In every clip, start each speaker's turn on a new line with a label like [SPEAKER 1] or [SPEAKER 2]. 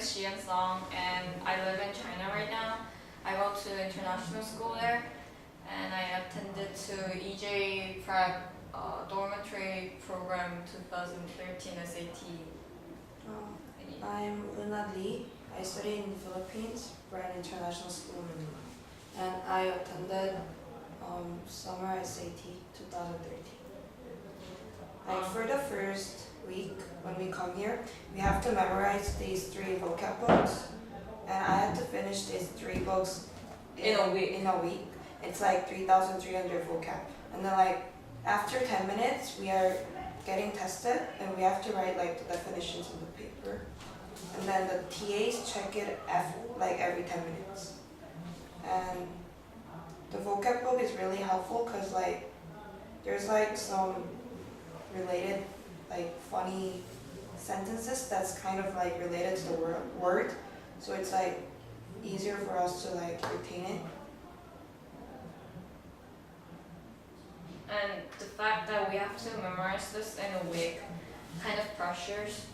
[SPEAKER 1] is Xian Song, and I live in China right now. I go to international school there, and I attended to EJ Prep dormitory program 2013 SAT.
[SPEAKER 2] I'm Luna Lee. I study in the Philippines, Brand International School in Manila, and I attended summer SAT 2013. For the first week when we come here, we have to memorize these 3 vocab books, and I had to finish these 3 books
[SPEAKER 1] In a week.
[SPEAKER 2] It's like 3,300 vocab, and then like after 10 minutes we are getting tested, and we have to write like the definitions in the paper, and then the TAs check it like every 10 minutes. And the vocab book is really helpful because like there's like some related like funny sentences that's kind of like related to the word, so it's like easier for us to like retain it.
[SPEAKER 1] And the fact that we have to memorize this in a week kind of pressures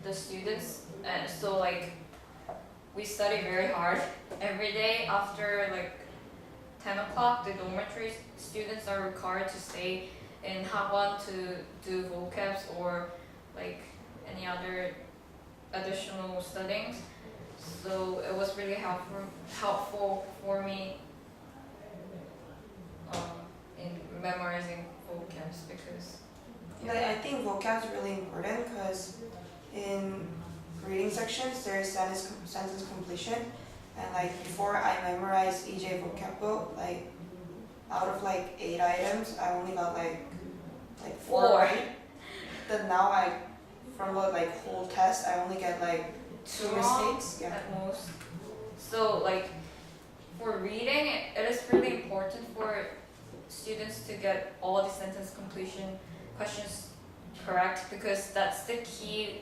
[SPEAKER 1] the students. And so like we study very hard every day. After like 10 o'clock, the dormitory students are required to stay in Hagwon to do vocabs or like any other additional studying. So it was really helpful for me in memorizing vocabs because
[SPEAKER 2] I think vocab is really important because in reading sections there is sentence completion, and like before I memorized EJ vocab book, like out of like 8 items I only got like 4 right. Then now from the like whole test I only get like 2 mistakes
[SPEAKER 1] at most. So like for reading, it is really important for students to get all the sentence completion questions correct, because that's the key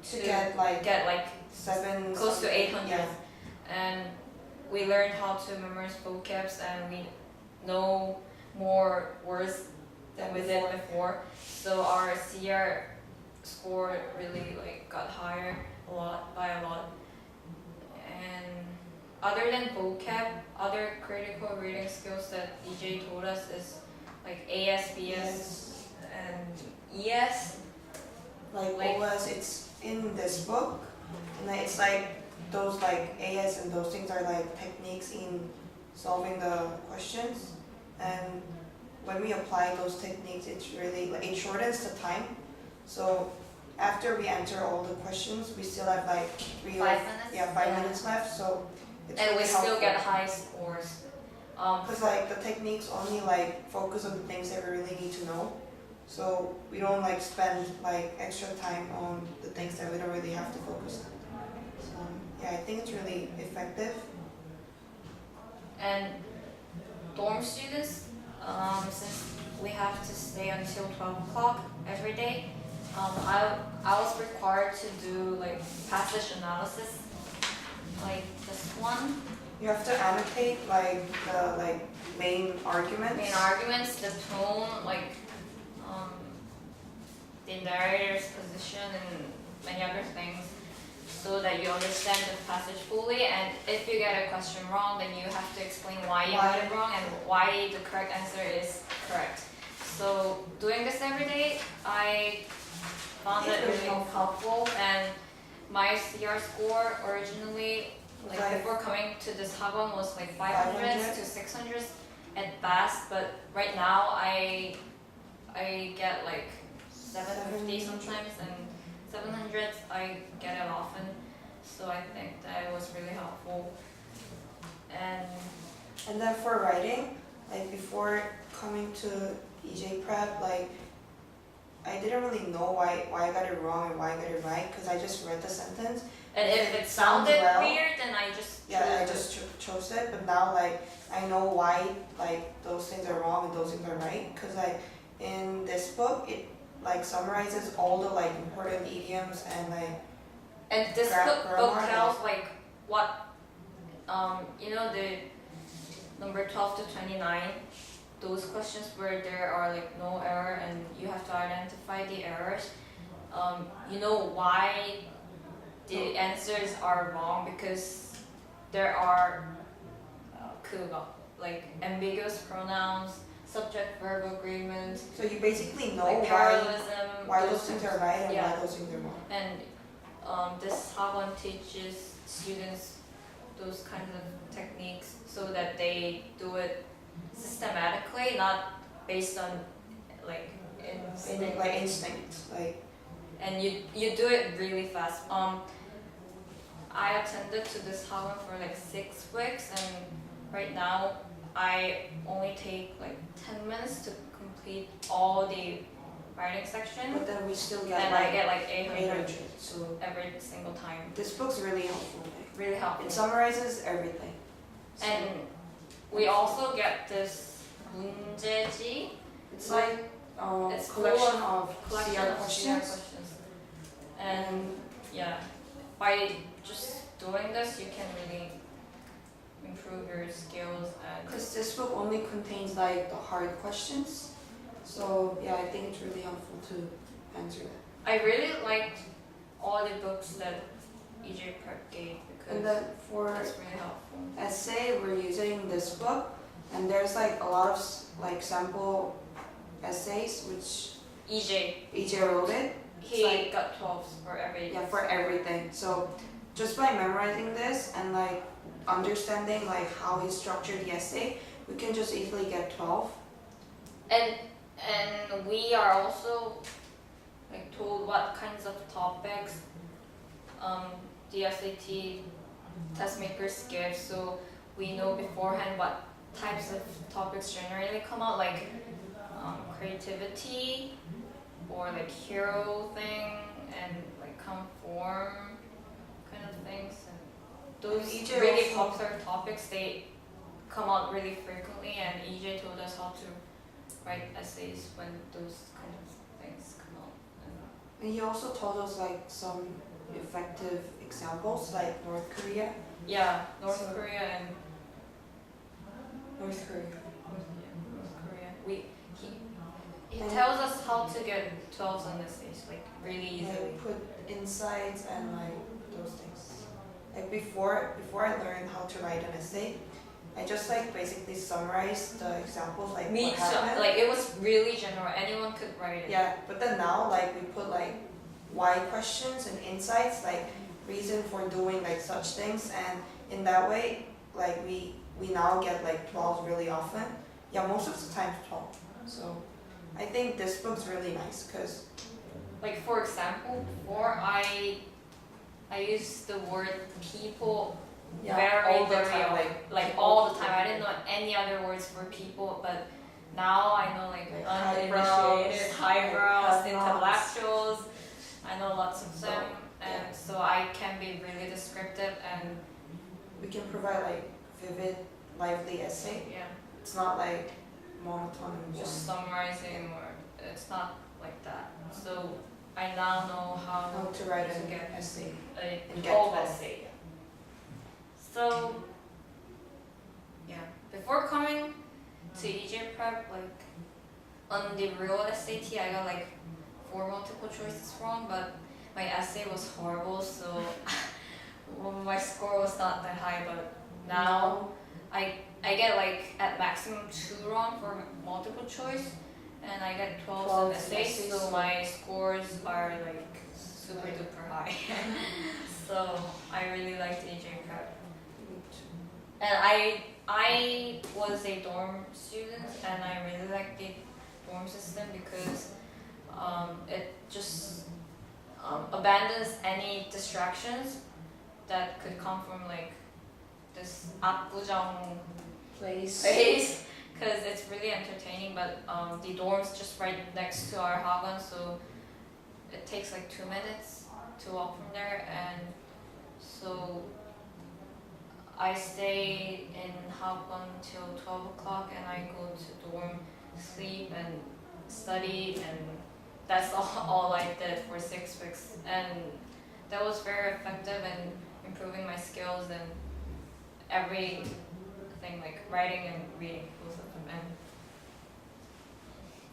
[SPEAKER 1] to get like
[SPEAKER 2] 7
[SPEAKER 1] close to 800.
[SPEAKER 2] Yeah.
[SPEAKER 1] And we learned how to memorize vocabs, and we know more words than we did before. So our CR score really like got higher by a lot. And other than vocab, other critical reading skills that EJ told us is like AS, BS, and ES.
[SPEAKER 2] Like OS, it's in this book, and it's like those like AS and those things are like techniques in solving the questions, and when we apply those techniques, it's really like it shortens the time. So after we answer all the questions, we still have like
[SPEAKER 1] 5 minutes.
[SPEAKER 2] 5 minutes left. So it's
[SPEAKER 1] and
[SPEAKER 2] really
[SPEAKER 1] we still
[SPEAKER 2] helpful.
[SPEAKER 1] get high scores.
[SPEAKER 2] Because like the techniques only like focus on the things that we really need to know. So we don't like spend like extra time on the things that we don't really have to focus on. So yeah, I think it's really effective.
[SPEAKER 1] And dorm students, since we have to stay until 12 o'clock every day, I was required to do like passage analysis, like this one.
[SPEAKER 2] You have to annotate like the main arguments.
[SPEAKER 1] The tone, like the narrator's position, and many other things, so that you understand the passage fully. And if you get a question wrong, then you have to explain why you got it wrong and why the correct answer is correct. So doing this every day, I found it really helpful. And my CR score originally, like before coming to this Hagwon, was like 500s to 600s at best, but right now I get like 750 sometimes, and 700s I get it often. So I think that it was really helpful.
[SPEAKER 2] And then for writing, like before coming to EJ Prep, like I didn't really know why I got it wrong and why I got it right, because I just read the sentence.
[SPEAKER 1] And if it sounded weird, then I just
[SPEAKER 2] chose it. But now like I know why like those things are wrong and those things are right, because like in this book it like summarizes all the like important idioms and like.
[SPEAKER 1] And this book tells like what the number 12 to 29, those questions where there are like no error and you have to identify the errors. Why the answers are wrong because there are like ambiguous pronouns, subject-verb agreement,
[SPEAKER 2] So you basically know
[SPEAKER 1] like parallelism.
[SPEAKER 2] why those things are right and
[SPEAKER 1] Yeah.
[SPEAKER 2] why those things are wrong.
[SPEAKER 1] And this 학원 teaches students those kinds of techniques so that they do it systematically, not based on like instinct.
[SPEAKER 2] Like instinct, like
[SPEAKER 1] And you do it really fast. I attended to this 학원 for like 6 weeks, and right now I only take like 10 minutes to complete all the writing section,
[SPEAKER 2] but then we still get
[SPEAKER 1] and
[SPEAKER 2] like
[SPEAKER 1] I get like 800
[SPEAKER 2] 800. So
[SPEAKER 1] every single time.
[SPEAKER 2] this book's really helpful.
[SPEAKER 1] Really helpful.
[SPEAKER 2] It summarizes everything. So
[SPEAKER 1] And we also get this 문제지.
[SPEAKER 2] it's like
[SPEAKER 1] It's
[SPEAKER 2] collection
[SPEAKER 1] full
[SPEAKER 2] of
[SPEAKER 1] collection
[SPEAKER 2] CR
[SPEAKER 1] of
[SPEAKER 2] questions.
[SPEAKER 1] questions. And yeah, by just doing this, you can really improve your skills and
[SPEAKER 2] Because this book only contains like the hard questions. So yeah, I think it's really helpful to answer that.
[SPEAKER 1] I really liked all the books that EJ Prep gave
[SPEAKER 2] And
[SPEAKER 1] because
[SPEAKER 2] then for
[SPEAKER 1] it's really helpful.
[SPEAKER 2] essay, we're using this book, and there's like a lot of like sample essays which EJ wrote it.
[SPEAKER 1] He
[SPEAKER 2] like-
[SPEAKER 1] got 12s for every
[SPEAKER 2] Yeah, for everything. So just by memorizing this and like understanding like how he structured the essay, we can just easily get 12.
[SPEAKER 1] And we are also like told what kinds of topics the SAT test makers give, so we know beforehand what types of topics generally come out, like creativity or like hero thing and like conform kind of things. And those
[SPEAKER 2] EJ
[SPEAKER 1] really
[SPEAKER 2] also-
[SPEAKER 1] popular topics, they come out really frequently, and EJ told us how to write essays when those kind of things come out.
[SPEAKER 2] And he also told us like some effective examples like North Korea.
[SPEAKER 1] Yeah, North
[SPEAKER 2] So-
[SPEAKER 1] Korea and
[SPEAKER 2] North Korea.
[SPEAKER 1] North Korea. He
[SPEAKER 2] And-
[SPEAKER 1] tells us how to get 12s on essays, like really easily.
[SPEAKER 2] Like put insights and like those things. Like before I learned how to write an essay, I just like basically summarized the examples like
[SPEAKER 1] Me
[SPEAKER 2] what
[SPEAKER 1] too.
[SPEAKER 2] happened.
[SPEAKER 1] Like it was really general. Anyone could write it.
[SPEAKER 2] Yeah, but then now like we put like why questions and insights, like reason for doing like such things, and in that way like we now get like 12 really often. Yeah, most of the time 12. So I think this book's really nice because
[SPEAKER 1] Like for example, before I used the word people very
[SPEAKER 2] all the
[SPEAKER 1] very
[SPEAKER 2] time,
[SPEAKER 1] often, like
[SPEAKER 2] people,
[SPEAKER 1] all the time.
[SPEAKER 2] people.
[SPEAKER 1] I didn't know any other words for people, but now I know like
[SPEAKER 2] Like
[SPEAKER 1] uninitiated, highbrows,
[SPEAKER 2] have-nots.
[SPEAKER 1] intellectuals. I know lots of them, and so I can be really descriptive and
[SPEAKER 2] we can provide like vivid, lively essay.
[SPEAKER 1] yeah,
[SPEAKER 2] It's not like monotone and
[SPEAKER 1] just
[SPEAKER 2] boring.
[SPEAKER 1] summarizing, or it's not like that. So I now know
[SPEAKER 2] How
[SPEAKER 1] how
[SPEAKER 2] to write
[SPEAKER 1] to
[SPEAKER 2] an
[SPEAKER 1] get
[SPEAKER 2] essay.
[SPEAKER 1] a
[SPEAKER 2] And get
[SPEAKER 1] 12
[SPEAKER 2] 12.
[SPEAKER 1] essay. So yeah, before coming to EJ Prep, like on the real SAT, I got like 4 multiple choices wrong, but my essay was horrible, so well, my score was not that high. But now I get like at maximum 2 wrong for multiple choice, and I get 12 on
[SPEAKER 2] 12
[SPEAKER 1] essays,
[SPEAKER 2] essays.
[SPEAKER 1] so my scores are like super duper high. So I really liked EJ Prep. And I was a dorm student, and I really liked the dorm system because it just abandons any distractions that could come from like this 압구정
[SPEAKER 2] Place.
[SPEAKER 1] place, because it's really entertaining. But the dorm's just right next to our 학원, so it takes like 2 minutes to walk from there, and so I stay in 학원 till 12 o'clock, and I go to dorm, sleep and study, and that's all I did for 6 weeks, and that was very effective in improving my skills and everything, like writing and reading, both of them. And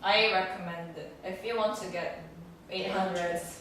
[SPEAKER 1] I recommend it if you want to get 800s.